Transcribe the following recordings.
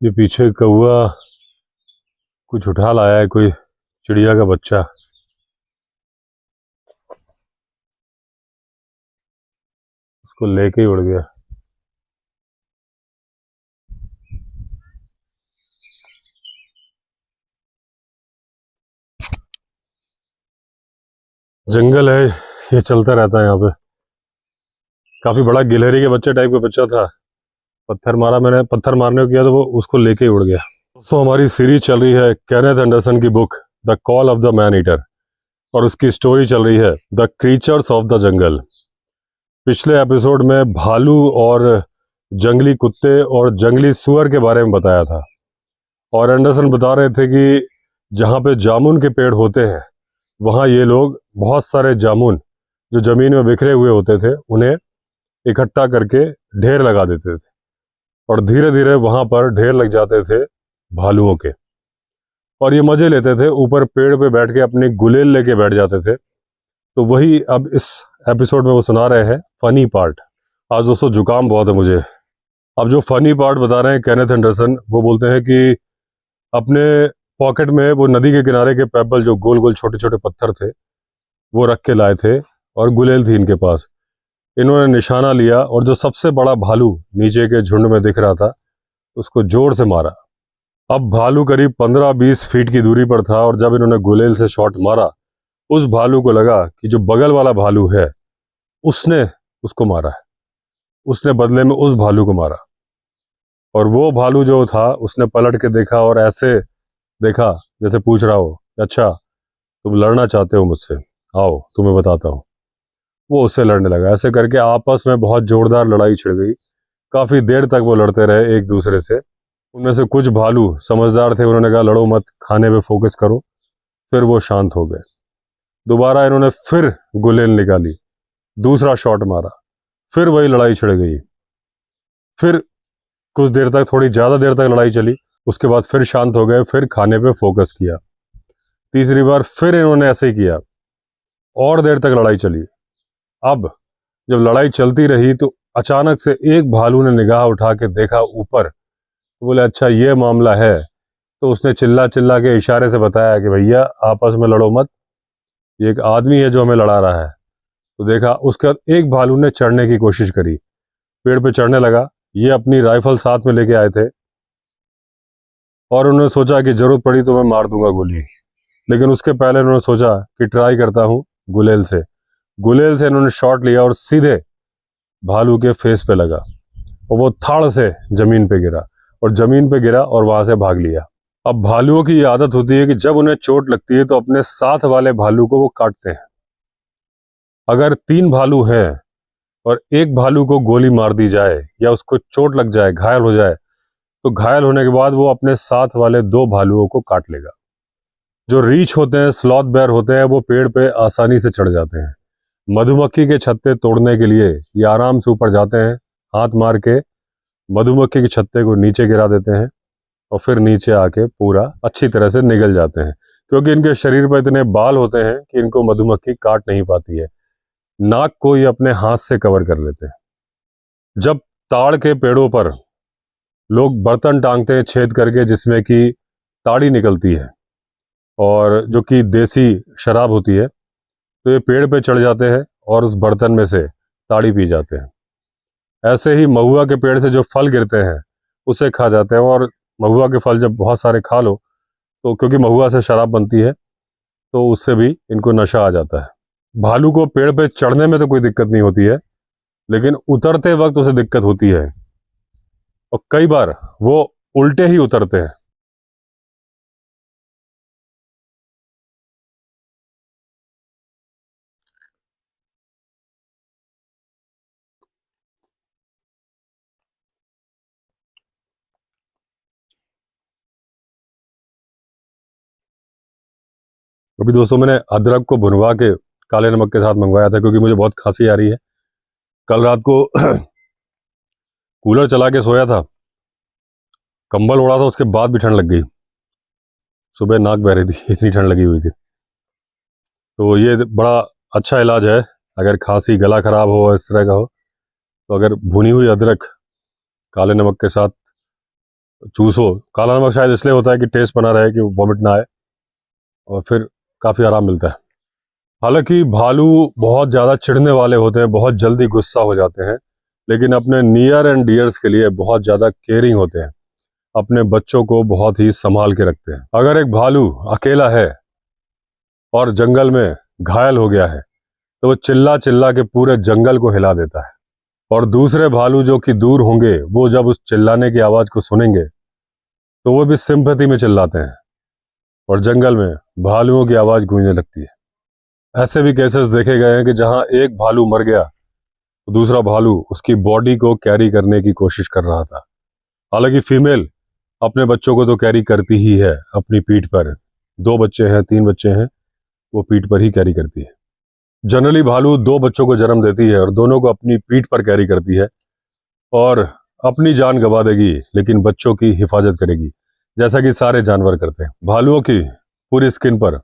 ये पीछे कौआ कुछ उठा लाया है, कोई चिड़िया का बच्चा। उसको लेके ही उड़ गया। जंगल है, ये चलता रहता है यहाँ पे। काफी बड़ा गिलहरी के बच्चे टाइप का बच्चा था। पत्थर मारा मैंने, पत्थर मारने को किया तो वो उसको लेके ही उड़ गया। दोस्तों, हमारी सीरीज चल रही है केनेथ एंडरसन की book the call of the man eater, और उसकी स्टोरी चल रही है the creatures of the jungle. पिछले एपिसोड में भालू और जंगली कुत्ते और जंगली सुअर के बारे में बताया था, और एंडरसन बता रहे थे कि जहाँ पे जामुन के पेड़ होते हैं वहाँ ये लोग बहुत सारे जामुन जो जमीन में बिखरे हुए होते थे उन्हें इकट्ठा करके ढेर लगा देते थे, और धीरे धीरे वहाँ पर ढेर लग जाते थे भालुओं के, और ये मजे लेते थे। ऊपर पेड़ पे बैठ के अपनी गुलेल लेके बैठ जाते थे। तो वही अब इस एपिसोड में वो सुना रहे हैं फनी पार्ट। आज दोस्तों जुकाम बहुत है मुझे। अब जो फनी पार्ट बता रहे हैं केनेथ एंडरसन, वो बोलते हैं कि अपने पॉकेट में वो नदी के किनारे के पेबल, जो गोल गोल छोटे छोटे पत्थर थे, वो रख के लाए थे, और गुलेल थी इनके पास। इन्होंने निशाना लिया और जो सबसे बड़ा भालू नीचे के झुंड में दिख रहा था उसको जोर से मारा। अब भालू करीब 15-20 फीट की दूरी पर था, और जब इन्होंने गुलेल से शॉट मारा, उस भालू को लगा कि जो बगल वाला भालू है उसने उसको मारा है। उसने बदले में उस भालू को मारा, और वो भालू जो था उसने पलट के देखा और ऐसे देखा जैसे पूछ रहा हो, अच्छा तुम लड़ना चाहते हो मुझसे, आओ तुम्हें बताता हूँ। वो उससे लड़ने लगा। ऐसे करके आपस में बहुत जोरदार लड़ाई छिड़ गई। काफी देर तक वो लड़ते रहे एक दूसरे से। उनमें से कुछ भालू समझदार थे, उन्होंने कहा लड़ो मत, खाने पे फोकस करो। फिर वो शांत हो गए। दोबारा इन्होंने फिर गुलेल निकाली, दूसरा शॉट मारा, फिर वही लड़ाई छिड़ गई। फिर कुछ देर तक, थोड़ी ज्यादा देर तक लड़ाई चली। उसके बाद फिर शांत हो गए, फिर खाने पे फोकस किया। तीसरी बार फिर इन्होंने ऐसे ही किया, और देर तक लड़ाई चली। अब जब लड़ाई चलती रही तो अचानक से एक भालू ने निगाह उठा के देखा ऊपर, तो बोले अच्छा ये मामला है। तो उसने चिल्ला चिल्ला के इशारे से बताया कि भैया आपस में लड़ो मत, ये एक आदमी है जो हमें लड़ा रहा है। तो देखा, उसके बाद एक भालू ने चढ़ने की कोशिश करी, पेड़ पे चढ़ने लगा। ये अपनी राइफल साथ में लेके आए थे, और उन्होंने सोचा कि जरूरत पड़ी तो मैं मार दूंगा गोली, लेकिन उसके पहले उन्होंने सोचा कि ट्राई करता हूँ गुलेल से। गुलेल से इन्होंने शॉट लिया और सीधे भालू के फेस पे लगा, और वो थाड़ से जमीन पे गिरा, और जमीन पे गिरा और वहां से भाग लिया। अब भालुओं की ये आदत होती है कि जब उन्हें चोट लगती है तो अपने साथ वाले भालू को वो काटते हैं। अगर 3 भालू हैं और एक भालू को गोली मार दी जाए या उसको चोट लग जाए, घायल हो जाए, तो घायल होने के बाद वो अपने साथ वाले 2 भालुओं को काट लेगा। जो रीछ होते हैं, स्लॉथ बेयर होते हैं, वो पेड़ पे आसानी से चढ़ जाते हैं। मधुमक्खी के छत्ते तोड़ने के लिए ये आराम से ऊपर जाते हैं, हाथ मार के मधुमक्खी के छत्ते को नीचे गिरा देते हैं, और फिर नीचे आके पूरा अच्छी तरह से निगल जाते हैं, क्योंकि इनके शरीर पर इतने बाल होते हैं कि इनको मधुमक्खी काट नहीं पाती है। नाक को ये अपने हाथ से कवर कर लेते हैं। जब ताड़ के पेड़ों पर लोग बर्तन टांगते हैं छेद करके, जिसमें कि ताड़ी निकलती है और जो कि देसी शराब होती है, तो ये पेड़ पे चढ़ जाते हैं और उस बर्तन में से ताड़ी पी जाते हैं। ऐसे ही महुआ के पेड़ से जो फल गिरते हैं उसे खा जाते हैं, और महुआ के फल जब बहुत सारे खा लो तो क्योंकि महुआ से शराब बनती है तो उससे भी इनको नशा आ जाता है। भालू को पेड़ पे चढ़ने में तो कोई दिक्कत नहीं होती है, लेकिन उतरते वक्त उसे दिक्कत होती है, और कई बार वो उल्टे ही उतरते हैं। अभी दोस्तों मैंने अदरक को भुनवा के काले नमक के साथ मंगवाया था, क्योंकि मुझे बहुत खांसी आ रही है। कल रात को कूलर चला के सोया था, कंबल ओढ़ा था, उसके बाद भी ठंड लग गई। सुबह नाक बह रही थी, इतनी ठंड लगी हुई थी। तो ये बड़ा अच्छा इलाज है, अगर खांसी, गला खराब हो, इस तरह का हो, तो अगर भुनी हुई अदरक काले नमक के साथ चूसो। काला नमक शायद इसलिए होता है कि टेस्ट बना रहे, कि वॉमिट ना आए, और फिर काफ़ी आराम मिलता है। हालांकि भालू बहुत ज़्यादा चिढ़ने वाले होते हैं, बहुत जल्दी गुस्सा हो जाते हैं, लेकिन अपने नियर एंड डियर्स के लिए बहुत ज़्यादा केयरिंग होते हैं, अपने बच्चों को बहुत ही संभाल के रखते हैं। अगर एक भालू अकेला है और जंगल में घायल हो गया है तो वो चिल्ला चिल्ला के पूरे जंगल को हिला देता है, और दूसरे भालू जो कि दूर होंगे वो जब उस चिल्लाने की आवाज़ को सुनेंगे तो वो भी सिंपैथी में चिल्लाते हैं, और जंगल में भालुओं की आवाज़ गूंजने लगती है। ऐसे भी केसेस देखे गए हैं कि जहां एक भालू मर गया तो दूसरा भालू उसकी बॉडी को कैरी करने की कोशिश कर रहा था। हालांकि फीमेल अपने बच्चों को तो कैरी करती ही है अपनी पीठ पर, 2 बच्चे हैं 3 बच्चे हैं, वो पीठ पर ही कैरी करती है। जनरली भालू 2 बच्चों को जन्म देती है और दोनों को अपनी पीठ पर कैरी करती है, और अपनी जान गंवा देगी लेकिन बच्चों की हिफाजत करेगी, जैसा कि सारे जानवर करते हैं। भालुओं की पूरी स्किन पर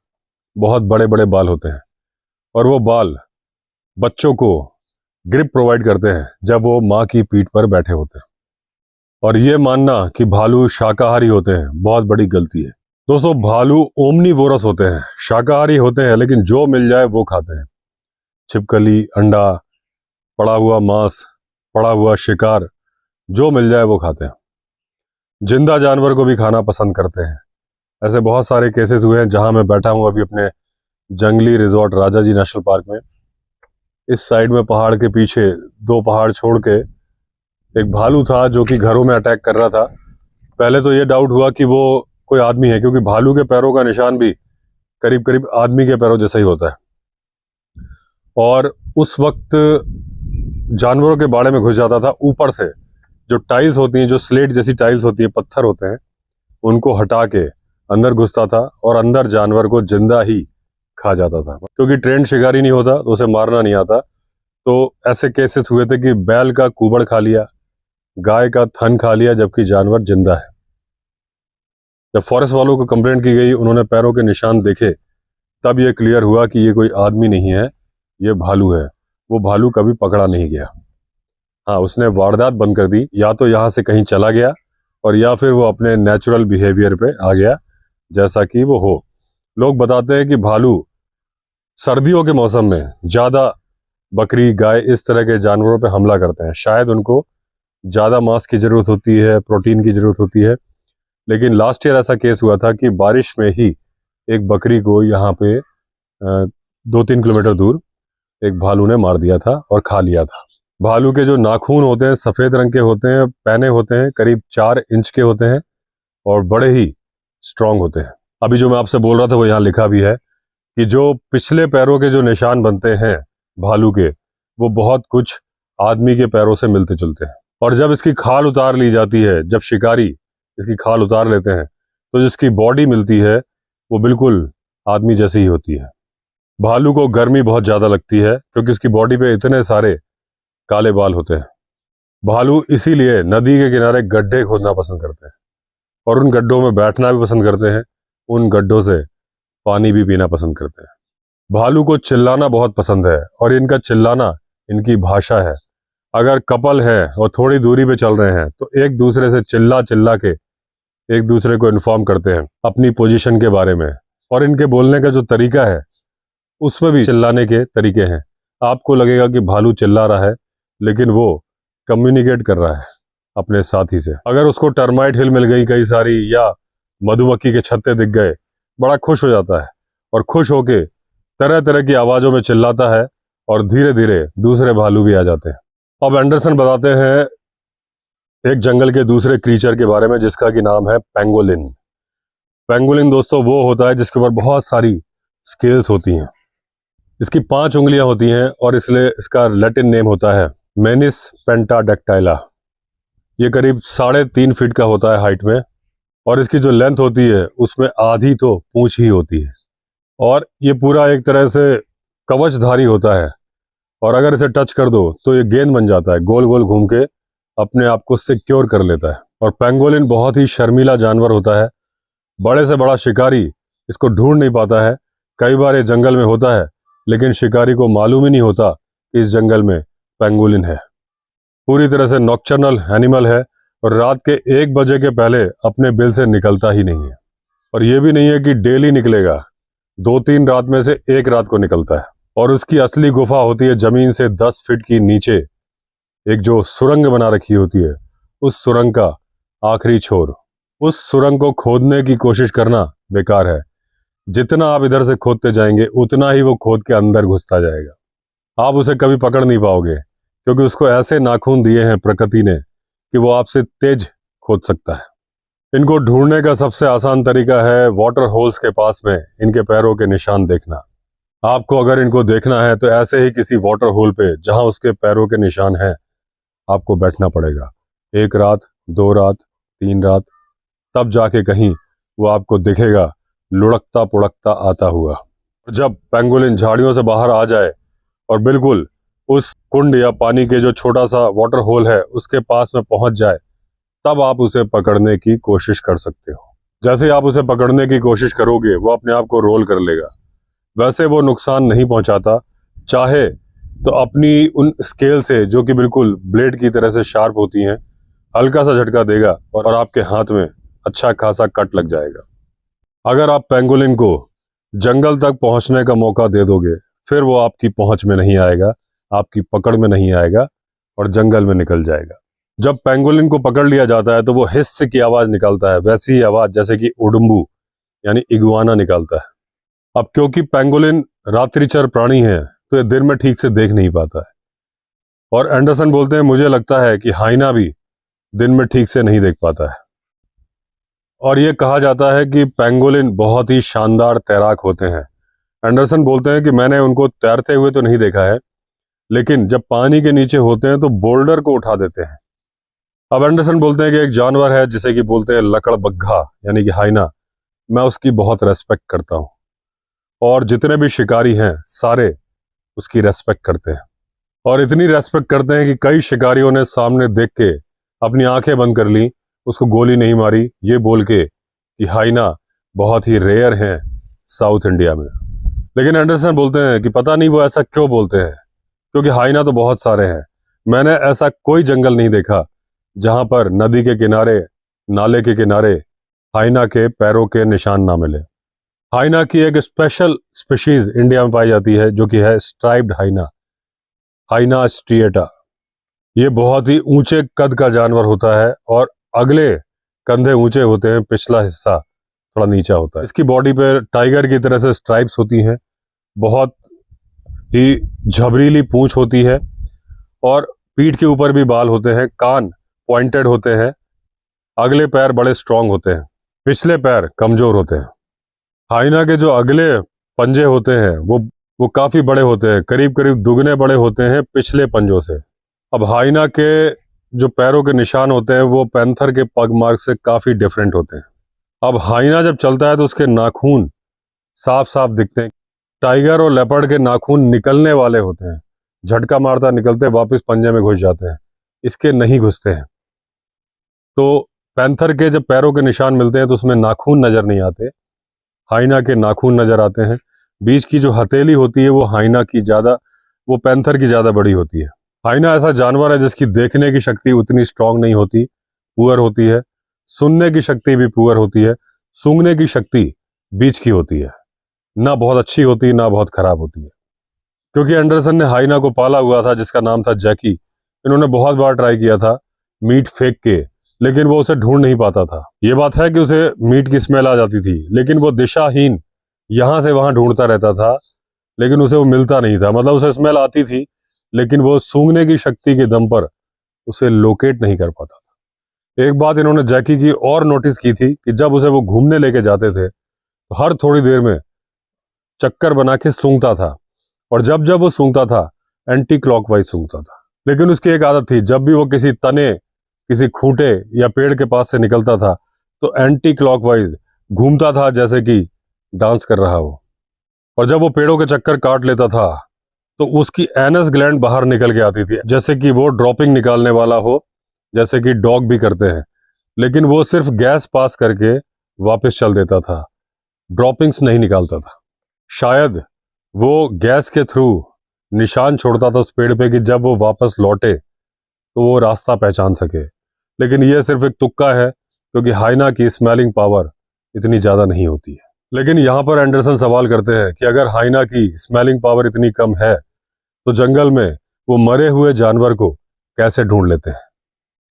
बहुत बड़े बड़े बाल होते हैं, और वो बाल बच्चों को ग्रिप प्रोवाइड करते हैं जब वो माँ की पीठ पर बैठे होते हैं। और ये मानना कि भालू शाकाहारी होते हैं बहुत बड़ी गलती है। दोस्तों, भालू ओमनीवोरस होते हैं, शाकाहारी होते हैं, लेकिन जो मिल जाए वो खाते हैं। छिपकली, अंडा, पड़ा हुआ मांस, पड़ा हुआ शिकार, जो मिल जाए वो खाते हैं। जिंदा जानवर को भी खाना पसंद करते हैं। ऐसे बहुत सारे केसेस हुए हैं। जहां मैं बैठा हूं अभी अपने जंगली रिजॉर्ट राजा जी नेशनल पार्क में, इस साइड में पहाड़ के पीछे 2 पहाड़ छोड़ के एक भालू था जो कि घरों में अटैक कर रहा था। पहले तो ये डाउट हुआ कि वो कोई आदमी है, क्योंकि भालू के पैरों का निशान भी करीब करीब आदमी के पैरों जैसा ही होता है, और उस वक्त जानवरों के बाड़े में घुस जाता था। ऊपर से जो टाइल्स होती हैं, जो स्लेट जैसी टाइल्स होती है, पत्थर होते हैं, उनको हटा के अंदर घुसता था और अंदर जानवर को जिंदा ही खा जाता था। क्योंकि ट्रेंड शिकारी नहीं होता तो उसे मारना नहीं आता। तो ऐसे केसेस हुए थे कि बैल का कुबड़ खा लिया, गाय का थन खा लिया, जबकि जानवर जिंदा है। जब फॉरेस्ट वालों को कंप्लेंट की गई, उन्होंने पैरों के निशान देखे, तब ये क्लियर हुआ कि ये कोई आदमी नहीं है, ये भालू है। वो भालू कभी पकड़ा नहीं गया। हाँ, उसने वारदात बंद कर दी, या तो यहाँ से कहीं चला गया और या फिर वो अपने नेचुरल बिहेवियर पे आ गया जैसा कि वो हो। लोग बताते हैं कि भालू सर्दियों के मौसम में ज़्यादा बकरी, गाय, इस तरह के जानवरों पे हमला करते हैं। शायद उनको ज़्यादा मांस की ज़रूरत होती है, प्रोटीन की ज़रूरत होती है। लेकिन लास्ट ईयर ऐसा केस हुआ था कि बारिश में ही एक बकरी को यहाँ पे 2-3 किलोमीटर दूर एक भालू ने मार दिया था और खा लिया था। भालू के जो नाखून होते हैं सफ़ेद रंग के होते हैं, पैने होते हैं, करीब 4 इंच के होते हैं, और बड़े ही स्ट्रांग होते हैं। अभी जो मैं आपसे बोल रहा था वो यहाँ लिखा भी है कि जो पिछले पैरों के जो निशान बनते हैं भालू के, वो बहुत कुछ आदमी के पैरों से मिलते जुलते हैं। और जब इसकी खाल उतार ली जाती है, जब शिकारी इसकी खाल उतार लेते हैं, तो जिसकी बॉडी मिलती है वो बिल्कुल आदमी जैसी ही होती है। भालू को गर्मी बहुत ज़्यादा लगती है क्योंकि उसकी बॉडी पे इतने सारे काले बाल होते हैं। भालू इसीलिए नदी के किनारे गड्ढे खोदना पसंद करते हैं, और उन गड्ढों में बैठना भी पसंद करते हैं, उन गड्ढों से पानी भी पीना पसंद करते हैं। भालू को चिल्लाना बहुत पसंद है, और इनका चिल्लाना इनकी भाषा है। अगर कपल है और थोड़ी दूरी पे चल रहे हैं तो एक दूसरे से चिल्ला चिल्ला के एक दूसरे को इन्फॉर्म करते हैं अपनी पोजीशन के बारे में। और इनके बोलने का जो तरीका है उसमें भी चिल्लाने के तरीके हैं। आपको लगेगा कि भालू चिल्ला रहा है, लेकिन वो कम्युनिकेट कर रहा है अपने साथी से। अगर उसको टर्माइट हिल मिल गई कई सारी, या मधुमक्खी के छत्ते दिख गए, बड़ा खुश हो जाता है, और खुश होके तरह तरह की आवाज़ों में चिल्लाता है, और धीरे धीरे दूसरे भालू भी आ जाते हैं। अब एंडरसन बताते हैं एक जंगल के दूसरे क्रीचर के बारे में जिसका कि नाम है पेंगोलिन। पेंगोलिन दोस्तों वो होता है जिसके ऊपर बहुत सारी स्केल्स होती हैं। इसकी 5 उंगलियां होती हैं, और इसलिए इसका लैटिन नेम होता है मेनिस पेंटाडेक्टाइला। ये करीब 3.5 फीट का होता है हाइट में, और इसकी जो लेंथ होती है उसमें आधी तो पूंछ ही होती है। और ये पूरा एक तरह से कवचधारी होता है, और अगर इसे टच कर दो तो ये गेंद बन जाता है, गोल गोल घूम के अपने आप को सिक्योर कर लेता है। और पेंगोलिन बहुत ही शर्मीला जानवर होता है। बड़े से बड़ा शिकारी इसको ढूंढ नहीं पाता है। कई बार ये जंगल में होता है, लेकिन शिकारी को मालूम ही नहीं होता कि इस जंगल में पेंगोलिन है। पूरी तरह से नॉक्टर्नल एनिमल है, और रात के 1 बजे के पहले अपने बिल से निकलता ही नहीं है। और ये भी नहीं है कि डेली निकलेगा, 2-3 रात में से एक रात को निकलता है। और उसकी असली गुफा होती है जमीन से 10 फीट की नीचे, एक जो सुरंग बना रखी होती है, उस सुरंग का आखिरी छोर। उस सुरंग को खोदने की कोशिश करना बेकार है। जितना आप इधर से खोदते जाएंगे उतना ही वो खोद के अंदर घुसता जाएगा। आप उसे कभी पकड़ नहीं पाओगे, क्योंकि उसको ऐसे नाखून दिए हैं प्रकृति ने कि वो आपसे तेज खोद सकता है। इनको ढूंढने का सबसे आसान तरीका है वाटर होल्स के पास में इनके पैरों के निशान देखना। आपको अगर इनको देखना है तो ऐसे ही किसी वाटर होल पे जहां उसके पैरों के निशान हैं, आपको बैठना पड़ेगा 1 रात, 2 रात, 3 रात, तब जाके कहीं वो आपको दिखेगा लुढ़कता पुढ़कता आता हुआ। जब पेंगोलिन झाड़ियों से बाहर आ जाए और बिल्कुल उस कुंड या पानी के जो छोटा सा वाटर होल है उसके पास में पहुंच जाए, तब आप उसे पकड़ने की कोशिश कर सकते हो। जैसे ही आप उसे पकड़ने की कोशिश करोगे वो अपने आप को रोल कर लेगा। वैसे वो नुकसान नहीं पहुंचाता, चाहे तो अपनी उन स्केल से जो कि बिल्कुल ब्लेड की तरह से शार्प होती हैं, हल्का सा झटका देगा और आपके हाथ में अच्छा खासा कट लग जाएगा। अगर आप पेंगोलिन को जंगल तक पहुंचने का मौका दे दोगे, फिर वो आपकी पहुंच में नहीं आएगा, आपकी पकड़ में नहीं आएगा और जंगल में निकल जाएगा। जब पेंगोलिन को पकड़ लिया जाता है तो वो हिस्स की आवाज निकालता है, वैसी ही आवाज जैसे कि उडुम्बू यानी इगुआना निकालता है। अब क्योंकि पेंगोलिन रात्रिचर प्राणी है तो ये दिन में ठीक से देख नहीं पाता है। और एंडरसन बोलते हैं, मुझे लगता है कि हाइना भी दिन में ठीक से नहीं देख पाता है। और ये कहा जाता है कि पेंगोलिन बहुत ही शानदार तैराक होते हैं। एंडरसन बोलते हैं कि मैंने उनको तैरते हुए तो नहीं देखा है, लेकिन जब पानी के नीचे होते हैं तो बोल्डर को उठा देते हैं। अब एंडरसन बोलते हैं कि एक जानवर है जिसे कि बोलते हैं लकड़बग्घा यानी कि हाइना, मैं उसकी बहुत रेस्पेक्ट करता हूं और जितने भी शिकारी हैं सारे उसकी रेस्पेक्ट करते हैं। और इतनी रेस्पेक्ट करते हैं कि कई शिकारियों ने सामने देख के अपनी आंखें बंद कर ली, उसको गोली नहीं मारी, ये बोल के कि हाइना बहुत ही रेयर हैं साउथ इंडिया में। लेकिन एंडरसन बोलते हैं कि पता नहीं वो ऐसा क्यों बोलते हैं, क्योंकि हाइना तो बहुत सारे हैं। मैंने ऐसा कोई जंगल नहीं देखा जहां पर नदी के किनारे, नाले के किनारे हाइना के पैरों के निशान ना मिले। हाइना की एक स्पेशल स्पीशीज इंडिया में पाई जाती है जो कि है स्ट्राइप्ड हाइना, हाइना स्ट्रिएटा। ये बहुत ही ऊंचे कद का जानवर होता है और अगले कंधे ऊंचे होते हैं, पिछला हिस्सा थोड़ा नीचा होता है। इसकी बॉडी पे टाइगर की तरह से स्ट्राइप्स होती हैं, बहुत ही झबरीली पूंछ होती है और पीठ के ऊपर भी बाल होते हैं, कान पॉइंटेड होते हैं, अगले पैर बड़े स्ट्रांग होते हैं, पिछले पैर कमजोर होते हैं। हाइना के जो अगले पंजे होते हैं वो काफी बड़े होते हैं, करीब करीब दुगने बड़े होते हैं पिछले पंजों से। अब हाइना के जो पैरों के निशान होते हैं वो पैंथर के पग मार्क से काफी डिफरेंट होते हैं। अब हाइना जब चलता है तो उसके नाखून साफ साफ दिखते हैं। टाइगर और लेपर्ड के नाखून निकलने वाले होते हैं, झटका मारता निकलते वापस पंजे में घुस जाते हैं, इसके नहीं घुसते हैं। तो पैंथर के जब पैरों के निशान मिलते हैं तो उसमें नाखून नजर नहीं आते, हाइना के नाखून नजर आते हैं। बीच की जो हथेली होती है वो हाइना की ज्यादा, वो पैंथर की ज्यादा बड़ी होती है। हाइना ऐसा जानवर है जिसकी देखने की शक्ति उतनी स्ट्रांग नहीं होती, पुअर होती है। सुनने की शक्ति भी पुअर होती है। सूंघने की शक्ति बीच की होती है, ना बहुत अच्छी होती ना बहुत खराब होती है। क्योंकि एंडरसन ने हाइना को पाला हुआ था जिसका नाम था जैकी, इन्होंने बहुत बार ट्राई किया था मीट फेंक के, लेकिन वो उसे ढूंढ नहीं पाता था। ये बात है कि उसे मीट की स्मेल आ जाती थी, लेकिन वो दिशाहीन यहां से वहां ढूंढता रहता था, लेकिन उसे वो मिलता नहीं था। मतलब उसे स्मेल आती थी लेकिन वो सूंघने की शक्ति के दम पर उसे लोकेट नहीं कर पाता था। एक बात इन्होंने जैकी की और नोटिस की थी कि जब उसे वो घूमने लेके जाते थे तो हर थोड़ी देर में चक्कर बना के सूंघता था, और जब जब वो सूंघता था एंटी क्लॉकवाइज सूंघता था। लेकिन उसकी एक आदत थी, जब भी वो किसी तने, किसी खूंटे या पेड़ के पास से निकलता था तो एंटी क्लॉकवाइज घूमता था जैसे कि डांस कर रहा हो। और जब वो पेड़ों के चक्कर काट लेता था तो उसकी एनस ग्लैंड बाहर निकल के आती थी, जैसे कि वो ड्रॉपिंग निकालने वाला हो, जैसे कि डॉग भी करते हैं। लेकिन वो सिर्फ गैस पास करके वापस चल देता था, ड्रॉपिंग्स नहीं निकालता था। शायद वो गैस के थ्रू निशान छोड़ता था उस पेड़ पे कि जब वो वापस लौटे तो वो रास्ता पहचान सके। लेकिन ये सिर्फ एक तुक्का है क्योंकि हाइना की स्मेलिंग पावर इतनी ज़्यादा नहीं होती है। लेकिन यहाँ पर एंडरसन सवाल करते हैं कि अगर हाइना की स्मेलिंग पावर इतनी कम है तो जंगल में वो मरे हुए जानवर को कैसे ढूंढ लेते हैं।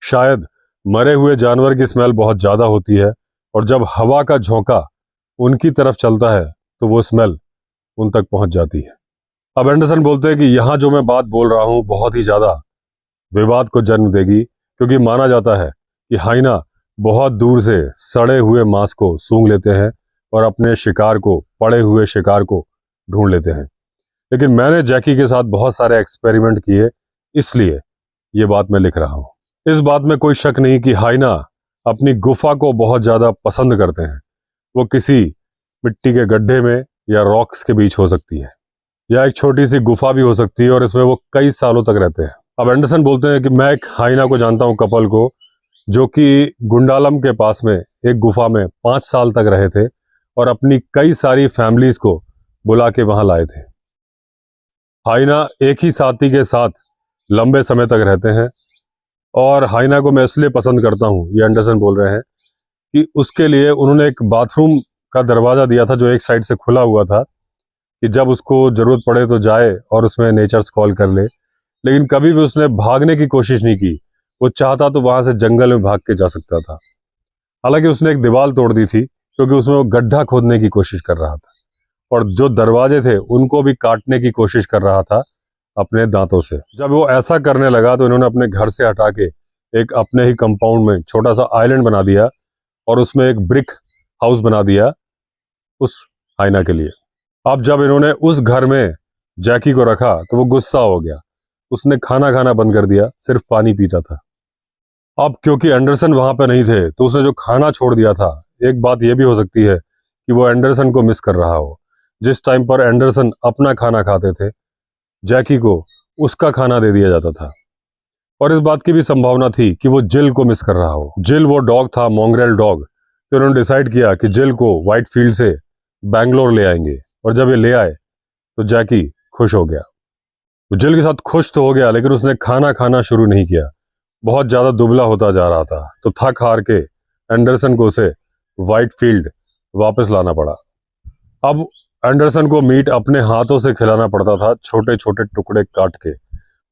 शायद मरे हुए जानवर की स्मेल बहुत ज़्यादा होती है और जब हवा का झोंका उनकी तरफ चलता है तो वो स्मेल उन तक पहुंच जाती है। अब एंडरसन बोलते हैं कि यहाँ जो मैं बात बोल रहा हूँ बहुत ही ज़्यादा विवाद को जन्म देगी, क्योंकि माना जाता है कि हाइना बहुत दूर से सड़े हुए मांस को सूंघ लेते हैं और अपने शिकार को, पड़े हुए शिकार को ढूंढ लेते हैं। लेकिन मैंने जैकी के साथ बहुत सारे एक्सपेरिमेंट किए, इसलिए ये बात मैं लिख रहा हूँ। इस बात में कोई शक नहीं कि हाइना अपनी गुफा को बहुत ज़्यादा पसंद करते हैं। वो किसी मिट्टी के गड्ढे में या रॉक्स के बीच हो सकती है, या एक छोटी सी गुफा भी हो सकती है और इसमें वो कई सालों तक रहते हैं। अब एंडरसन बोलते हैं कि मैं एक हाइना को जानता हूँ, कपल को, जो कि गुंडालम के पास में एक गुफा में 5 साल तक रहे थे और अपनी कई सारी फैमिलीज को बुला के वहां लाए थे। हाइना एक ही साथी के साथ लंबे समय तक रहते हैं और हाइना को मैं इसलिए पसंद करता हूँ, ये एंडरसन बोल रहे हैं, कि उसके लिए उन्होंने एक बाथरूम का दरवाज़ा दिया था जो एक साइड से खुला हुआ था कि जब उसको ज़रूरत पड़े तो जाए और उसमें नेचर्स कॉल कर ले। लेकिन कभी भी उसने भागने की कोशिश नहीं की। वो चाहता तो वहाँ से जंगल में भाग के जा सकता था। हालांकि उसने एक दीवार तोड़ दी थी क्योंकि उसमें वो गड्ढा खोदने की कोशिश कर रहा था और जो दरवाजे थे उनको भी काटने की कोशिश कर रहा था अपने दांतों से। जब वो ऐसा करने लगा तो इन्होंने अपने घर से हटा के एक अपने ही कंपाउंड में छोटा सा आइलैंड बना दिया और उसमें एक ब्रिक हाउस बना दिया उस हाइना के लिए। अब जब इन्होंने उस घर में जैकी को रखा तो वो गुस्सा हो गया। उसने खाना खाना बंद कर दिया, सिर्फ पानी पीता था। अब क्योंकि एंडरसन वहां पे नहीं थे तो उसने जो खाना छोड़ दिया था, एक बात यह भी हो सकती है कि वो एंडरसन को मिस कर रहा हो। जिस टाइम पर एंडरसन अपना खाना खाते थे, जैकी को उसका खाना दे दिया जाता था। और इस बात की भी संभावना थी कि वो जिल को मिस कर रहा हो। जिल वो डॉग था, मॉन्ग्रेल डॉग। तो उन्होंने डिसाइड किया कि जिल को व्हाइट फील्ड से बैंगलोर ले आएंगे और जब ये ले आए तो जैकी खुश हो गया। वो जिल के साथ खुश तो हो गया लेकिन उसने खाना खाना शुरू नहीं किया। बहुत ज़्यादा दुबला होता जा रहा था तो थक हार के एंडरसन को उसे व्हाइट फील्ड वापस लाना पड़ा। अब एंडरसन को मीट अपने हाथों से खिलाना पड़ता था, छोटे छोटे टुकड़े काट के।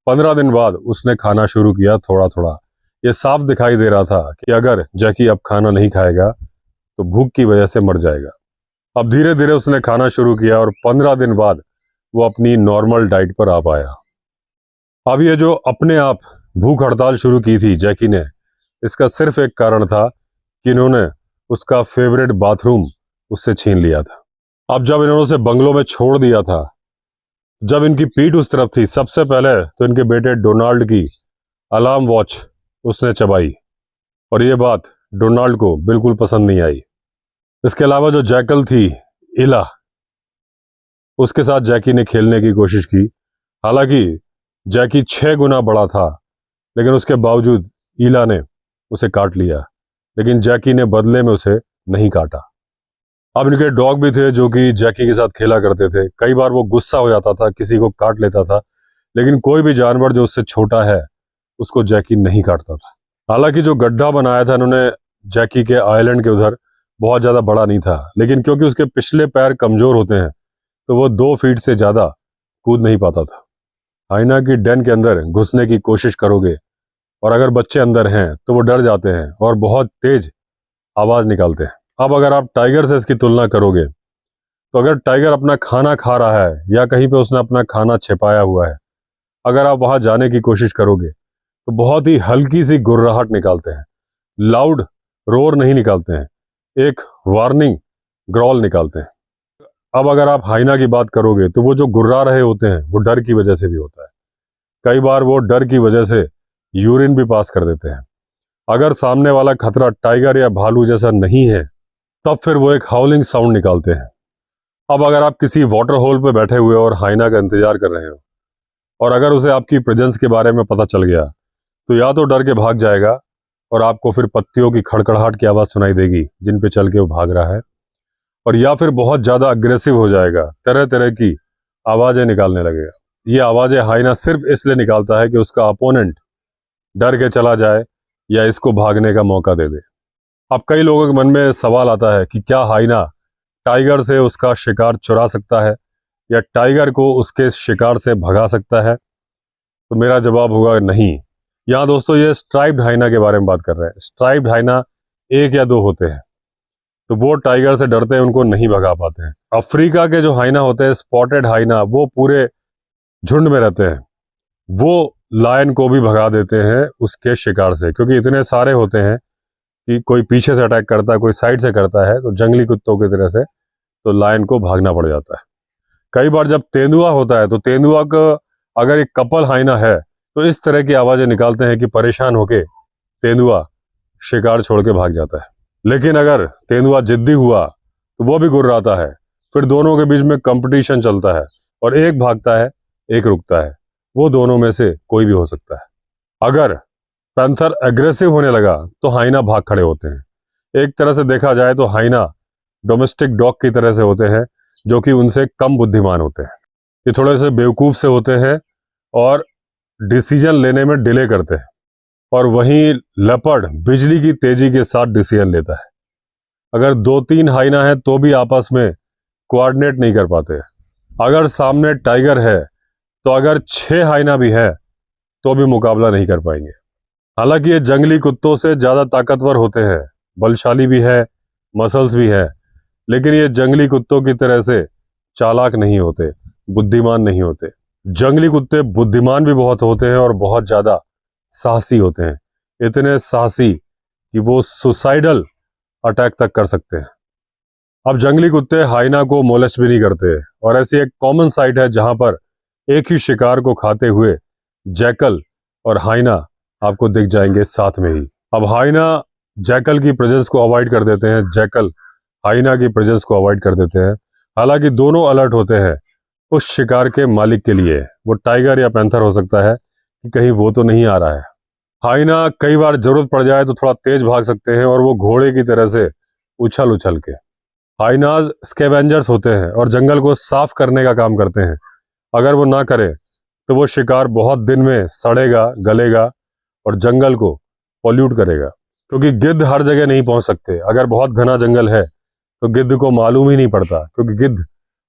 15 दिन बाद उसने खाना शुरू किया थोड़ा थोड़ा। ये साफ दिखाई दे रहा था कि अगर जैकी अब खाना नहीं खाएगा तो भूख की वजह से मर जाएगा। अब धीरे धीरे उसने खाना शुरू किया और 15 दिन बाद वो अपनी नॉर्मल डाइट पर आ पाया। अब ये जो अपने आप भूख हड़ताल शुरू की थी जैकी ने, इसका सिर्फ एक कारण था कि इन्होंने उसका फेवरेट बाथरूम उससे छीन लिया था। अब जब इन्होंने उसे बंगलों में छोड़ दिया था, जब इनकी पीठ उस तरफ थी, सबसे पहले तो इनके बेटे डोनाल्ड की अलार्म वॉच उसने चबाई और ये बात डोनाल्ड को बिल्कुल पसंद नहीं आई। इसके अलावा जो जैकल थी, इला, उसके साथ जैकी ने खेलने की कोशिश की। हालांकि जैकी 6 गुना बड़ा था लेकिन उसके बावजूद इला ने उसे काट लिया, लेकिन जैकी ने बदले में उसे नहीं काटा। अब इनके डॉग भी थे जो कि जैकी के साथ खेला करते थे। कई बार वो गुस्सा हो जाता था, किसी को काट लेता था, लेकिन कोई भी जानवर जो उससे छोटा है उसको जैकी नहीं काटता था। हालांकि जो गड्ढा बनाया था इन्होंने जैकी के आइलैंड के उधर, बहुत ज़्यादा बड़ा नहीं था, लेकिन क्योंकि उसके पिछले पैर कमज़ोर होते हैं तो वो 2 फीट से ज़्यादा कूद नहीं पाता था। हाइना की डेन के अंदर घुसने की कोशिश करोगे और अगर बच्चे अंदर हैं तो वो डर जाते हैं और बहुत तेज आवाज़ निकालते हैं। अब अगर आप टाइगर से इसकी तुलना करोगे तो अगर टाइगर अपना खाना खा रहा है या कहीं पे उसने अपना खाना छिपाया हुआ है, अगर आप वहां जाने की कोशिश करोगे तो बहुत ही हल्की सी गुर्राहट निकालते हैं, लाउड रोर नहीं निकालते हैं, एक वार्निंग ग्रॉल निकालते हैं। अब अगर आप हाइना की बात करोगे तो वो जो गुर्रा रहे होते हैं वो डर की वजह से भी होता है। कई बार वो डर की वजह से यूरिन भी पास कर देते हैं। अगर सामने वाला खतरा टाइगर या भालू जैसा नहीं है तब फिर वो एक हाउलिंग साउंड निकालते हैं। अब अगर आप किसी वाटर होल पे बैठे हुए और हाइना का इंतजार कर रहे हो और अगर उसे आपकी प्रेजेंस के बारे में पता चल गया तो या तो डर के भाग जाएगा और आपको फिर पत्तियों की खड़खड़ाहट की आवाज़ सुनाई देगी जिन पे चल के वो भाग रहा है, और या फिर बहुत ज़्यादा अग्रेसिव हो जाएगा, तरह तरह की आवाज़ें निकालने लगेगा। ये आवाज़ें हाइना सिर्फ इसलिए निकालता है कि उसका अपोनेंट डर के चला जाए या इसको भागने का मौका दे दे। अब कई लोगों के मन में सवाल आता है कि क्या हाइना टाइगर से उसका शिकार चुरा सकता है या टाइगर को उसके शिकार से भगा सकता है? तो मेरा जवाब होगा नहीं। यहाँ दोस्तों ये स्ट्राइप्ड हाइना के बारे में बात कर रहे हैं। स्ट्राइप्ड हाइना एक या दो होते हैं, तो वो टाइगर से डरते हैं, उनको नहीं भगा पाते हैं। अफ्रीका के जो हाइना होते हैं, स्पॉटेड हाइना, वो पूरे झुंड में रहते हैं। वो लायन को भी भगा देते हैं उसके शिकार से, क्योंकि इतने सारे होते हैं कि कोई पीछे से अटैक करता है, कोई साइड से करता है, तो जंगली कुत्तों की तरह से तो लायन को भागना पड़ जाता है। कई बार जब तेंदुआ होता है तो तेंदुआ का अगर एक कपल हाइना है तो इस तरह की आवाजें निकालते हैं कि परेशान होके तेंदुआ शिकार छोड़ के भाग जाता है। लेकिन अगर तेंदुआ जिद्दी हुआ तो वो भी गुर्राता है, फिर दोनों के बीच में कंपटीशन चलता है और एक भागता है एक रुकता है। वो दोनों में से कोई भी हो सकता है। अगर पैंथर एग्रेसिव होने लगा तो हाइना भाग खड़े होते हैं। एक तरह से देखा जाए तो हाइना डोमेस्टिक डॉग की तरह से होते हैं, जो कि उनसे कम बुद्धिमान होते हैं। ये थोड़े से बेवकूफ से होते हैं और डिसीजन लेने में डिले करते हैं। और वहीं लेपर्ड बिजली की तेजी के साथ डिसीजन लेता है। अगर 2-3 हाइना है तो भी आपस में कोऑर्डिनेट नहीं कर पाते। अगर सामने टाइगर है तो अगर 6 हाइना भी है तो भी मुकाबला नहीं कर पाएंगे। हालांकि ये जंगली कुत्तों से ज्यादा ताकतवर होते हैं, बलशाली भी है, मसल्स भी है, लेकिन ये जंगली कुत्तों की तरह से चालाक नहीं होते, बुद्धिमान नहीं होते। जंगली कुत्ते बुद्धिमान भी बहुत होते हैं और बहुत ज्यादा साहसी होते हैं। इतने साहसी कि वो सुसाइडल अटैक तक कर सकते हैं। अब जंगली कुत्ते हाइना को मोलेस्ट भी नहीं करते, और ऐसी एक कॉमन साइट है जहां पर एक ही शिकार को खाते हुए जैकल और हाइना आपको दिख जाएंगे साथ में ही। अब हाइना जैकल की प्रेजेंस को अवॉइड कर देते हैं, जैकल हाइना की प्रेजेंस को अवॉइड कर देते हैं। हालांकि दोनों अलर्ट होते हैं उस शिकार के मालिक के लिए। वो टाइगर या पैंथर हो सकता है कि कहीं वो तो नहीं आ रहा है। हाइना कई बार जरूरत पड़ जाए तो थोड़ा तेज भाग सकते हैं, और वो घोड़े की तरह से उछल उछल के। हाइनाज स्कैवेंजर्स होते हैं और जंगल को साफ करने का काम करते हैं। अगर वो ना करे तो वो शिकार बहुत दिन में सड़ेगा, गलेगा और जंगल को पॉल्यूट करेगा, क्योंकि गिद्ध हर जगह नहीं पहुंच सकते। अगर बहुत घना जंगल है तो गिद्ध को मालूम ही नहीं पड़ता, क्योंकि गिद्ध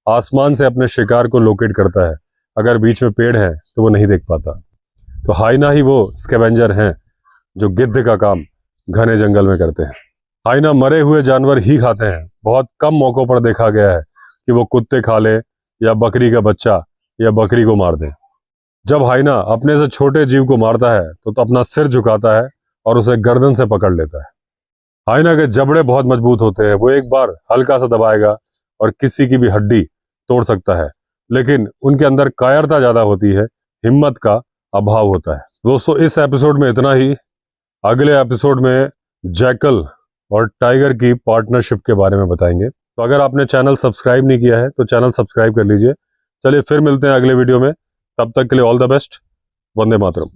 आसमान से अपने शिकार को लोकेट करता है। अगर बीच में पेड़ है तो वो नहीं देख पाता। तो हाइना ही वो स्कैवेंजर हैं जो गिद्ध का काम घने जंगल में करते हैं। हाइना मरे हुए जानवर ही खाते हैं। बहुत कम मौकों पर देखा गया है कि वो कुत्ते खा ले या बकरी का बच्चा या बकरी को मार दे। जब हाइना अपने से छोटे जीव को मारता है तो अपना सिर झुकाता है और उसे गर्दन से पकड़ लेता है। हाइना के जबड़े बहुत मजबूत होते हैं। वो एक बार हल्का सा दबाएगा और किसी की भी हड्डी तोड़ सकता है, लेकिन उनके अंदर कायरता ज्यादा होती है, हिम्मत का अभाव होता है। दोस्तों इस एपिसोड में इतना ही। अगले एपिसोड में जैकल और टाइगर की पार्टनरशिप के बारे में बताएंगे। तो अगर आपने चैनल सब्सक्राइब नहीं किया है तो चैनल सब्सक्राइब कर लीजिए। चलिए फिर मिलते हैं अगले वीडियो में। तब तक के लिए all the best. Vande Mataram.